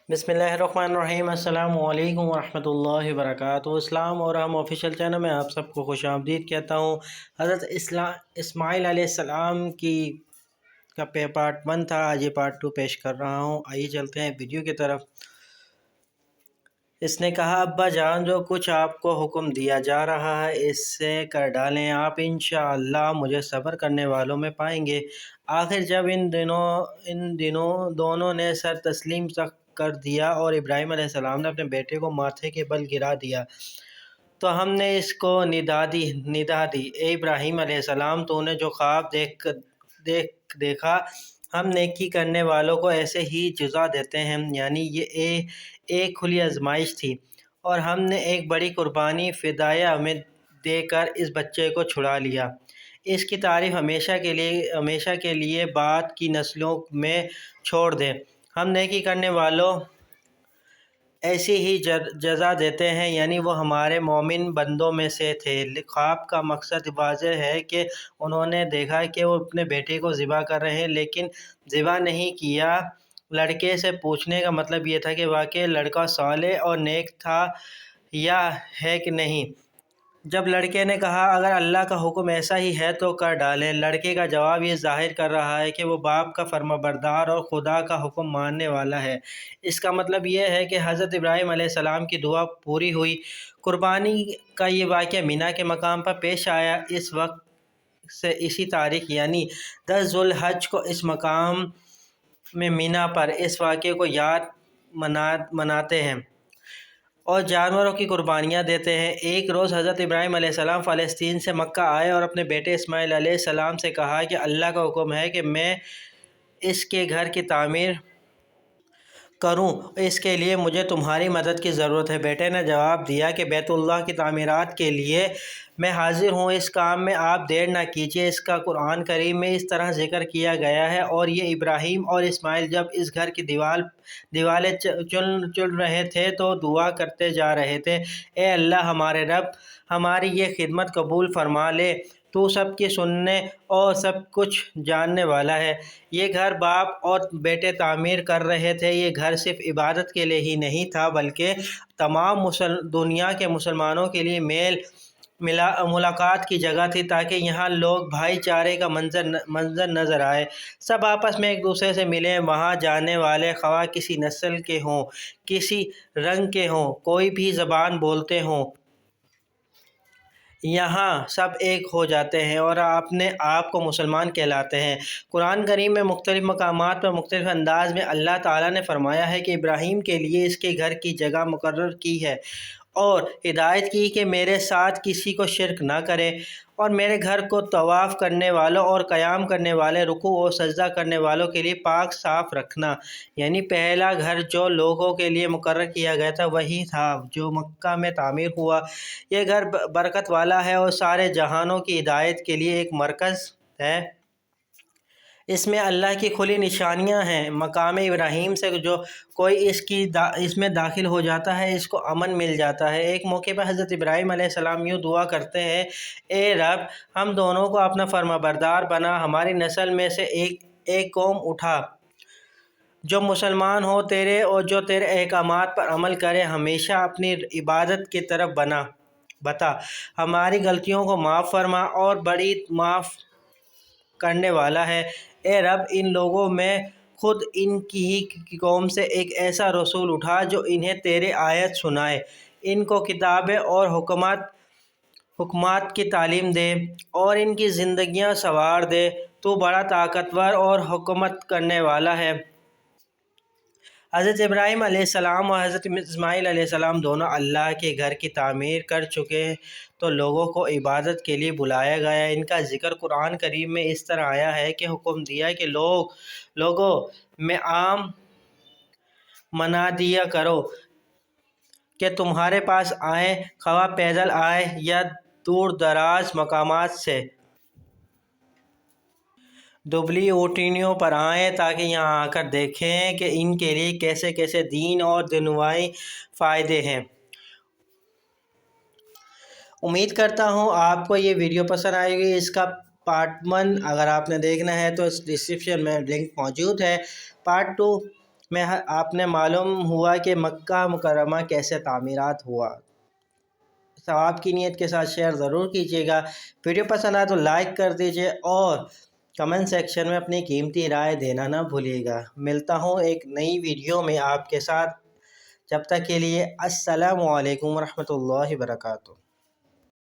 بسم اللہ الرحمن الرحیم۔ السلام علیکم ورحمۃ اللہ وبرکاتہ۔ اسلام اور ہم آفیشیل چینل میں آپ سب کو خوش آمدید کہتا ہوں۔ حضرت اسماعیل علیہ السلام کا پارٹ 1 تھا، آج یہ پارٹ 2 پیش کر رہا ہوں۔ آئیے چلتے ہیں ویڈیو کی طرف۔ اس نے کہا، ابا جان، جو کچھ آپ کو حکم دیا جا رہا ہے اسے کر ڈالیں، آپ انشاءاللہ مجھے صبر کرنے والوں میں پائیں گے۔ آخر جب ان دونوں نے سر تسلیم کر دیا اور ابراہیم علیہ السلام نے اپنے بیٹے کو ماتھے کے بل گرا دیا تو ہم نے اس کو ندا دی، اے ابراہیم علیہ السلام، تو نے جو خواب دیکھا، ہم نیکی کرنے والوں کو ایسے ہی جزا دیتے ہیں، یعنی یہ ایک کھلی آزمائش تھی، اور ہم نے ایک بڑی قربانی فدیہ میں دے کر اس بچے کو چھڑا لیا۔ اس کی تعریف ہمیشہ کے لیے بعد کی نسلوں میں چھوڑ دیں۔ ہم نیکی کرنے والوں ایسی ہی جزا دیتے ہیں، یعنی وہ ہمارے مومن بندوں میں سے تھے۔ خواب کا مقصد واضح ہے کہ انہوں نے دیکھا کہ وہ اپنے بیٹے کو ذبح کر رہے ہیں لیکن ذبح نہیں کیا۔ لڑکے سے پوچھنے کا مطلب یہ تھا کہ واقعی لڑکا صالح اور نیک تھا یا ہے کہ نہیں۔ جب لڑکے نے کہا، اگر اللہ کا حکم ایسا ہی ہے تو کر ڈالیں، لڑکے کا جواب یہ ظاہر کر رہا ہے کہ وہ باپ کا فرمانبردار اور خدا کا حکم ماننے والا ہے۔ اس کا مطلب یہ ہے کہ حضرت ابراہیم علیہ السلام کی دعا پوری ہوئی۔ قربانی کا یہ واقعہ مینا کے مقام پر پیش آیا۔ اس وقت سے اسی تاریخ یعنی 10 ذی الحجہ کو اس مقام میں مینا پر اس واقعے کو یاد مناتے ہیں اور جانوروں کی قربانیاں دیتے ہیں۔ ایک روز حضرت ابراہیم علیہ السلام فلسطین سے مکہ آئے اور اپنے بیٹے اسماعیل علیہ السلام سے کہا کہ اللہ کا حکم ہے کہ میں اس کے گھر کی تعمیر کروں، اس کے لیے مجھے تمہاری مدد کی ضرورت ہے۔ بیٹے نے جواب دیا کہ بیت اللہ کی تعمیرات کے لیے میں حاضر ہوں، اس کام میں آپ دیر نہ کیجیے۔ اس کا قرآن کریم میں اس طرح ذکر کیا گیا ہے، اور یہ ابراہیم اور اسماعیل جب اس گھر کی دیوالیں چن رہے تھے تو دعا کرتے جا رہے تھے، اے اللہ ہمارے رب، ہماری یہ خدمت قبول فرما لے، تو سب کی سننے اور سب کچھ جاننے والا ہے۔ یہ گھر باپ اور بیٹے تعمیر کر رہے تھے۔ یہ گھر صرف عبادت کے لیے ہی نہیں تھا بلکہ تمام دنیا کے مسلمانوں کے لیے ملاقات کی جگہ تھی، تاکہ یہاں لوگ بھائی چارے کا منظر نظر آئے، سب آپس میں ایک دوسرے سے ملیں۔ وہاں جانے والے خواہ کسی نسل کے ہوں، کسی رنگ کے ہوں، کوئی بھی زبان بولتے ہوں، یہاں سب ایک ہو جاتے ہیں اور اپنے آپ کو مسلمان کہلاتے ہیں۔ قرآن کریم میں مختلف مقامات پر مختلف انداز میں اللہ تعالیٰ نے فرمایا ہے کہ ابراہیم کے لیے اس کے گھر کی جگہ مقرر کی ہے اور ہدایت کی کہ میرے ساتھ کسی کو شرک نہ کرے، اور میرے گھر کو طواف کرنے والوں اور قیام کرنے والے، رکوع اور سجدہ کرنے والوں کے لیے پاک صاف رکھنا۔ یعنی پہلا گھر جو لوگوں کے لیے مقرر کیا گیا تھا وہی تھا جو مکہ میں تعمیر ہوا۔ یہ گھر برکت والا ہے اور سارے جہانوں کی ہدایت کے لیے ایک مرکز ہے۔ اس میں اللہ کی کھلی نشانیاں ہیں۔ مقام ابراہیم سے جو کوئی اس میں داخل ہو جاتا ہے اس کو امن مل جاتا ہے۔ ایک موقع پر حضرت ابراہیم علیہ السلام یوں دعا کرتے ہیں، اے رب، ہم دونوں کو اپنا فرمانبردار بنا، ہماری نسل میں سے ایک قوم اٹھا جو مسلمان ہو تیرے اور جو تیرے احکامات پر عمل کرے، ہمیشہ اپنی عبادت کی طرف بتا، ہماری غلطیوں کو معاف فرما اور بڑی معاف کرنے والا ہے۔ اے رب، ان لوگوں میں خود ان کی ہی قوم سے ایک ایسا رسول اٹھا جو انہیں تیرے آیت سنائے، ان کو کتابیں اور حکمات کی تعلیم دے اور ان کی زندگیاں سنوار دے، تو بڑا طاقتور اور حکمت کرنے والا ہے۔ حضرت ابراہیم علیہ السلام اور حضرت اسماعیل علیہ السلام دونوں اللہ کے گھر کی تعمیر کر چکے تو لوگوں کو عبادت کے لیے بلایا گیا۔ ان کا ذکر قرآن کریم میں اس طرح آیا ہے کہ حکم دیا کہ لوگوں میں عام منا دیا کرو کہ تمہارے پاس آئیں، خواہ پیدل آئیں یا دور دراز مقامات سے دبلی اونٹنیوں پر آئیں، تاکہ یہاں آ کر دیکھیں کہ ان کے لیے کیسے کیسے دین اور دنیاوی فائدے ہیں۔ امید کرتا ہوں آپ کو یہ ویڈیو پسند آئے گی۔ اس کا پارٹ 1 اگر آپ نے دیکھنا ہے تو اس ڈسکرپشن میں لنک موجود ہے۔ پارٹ 2 میں آپ نے معلوم ہوا کہ مکہ مکرمہ کیسے تعمیرات ہوا۔ ثواب کی نیت کے ساتھ شیئر ضرور کیجیے گا، ویڈیو پسند آئے تو لائک کر دیجیے اور کمنٹ سیکشن میں اپنی قیمتی رائے دینا نہ بھولیے گا۔ ملتا ہوں ایک نئی ویڈیو میں آپ کے ساتھ، جب تک کے لیے السلام علیکم ورحمۃ اللہ وبرکاتہ۔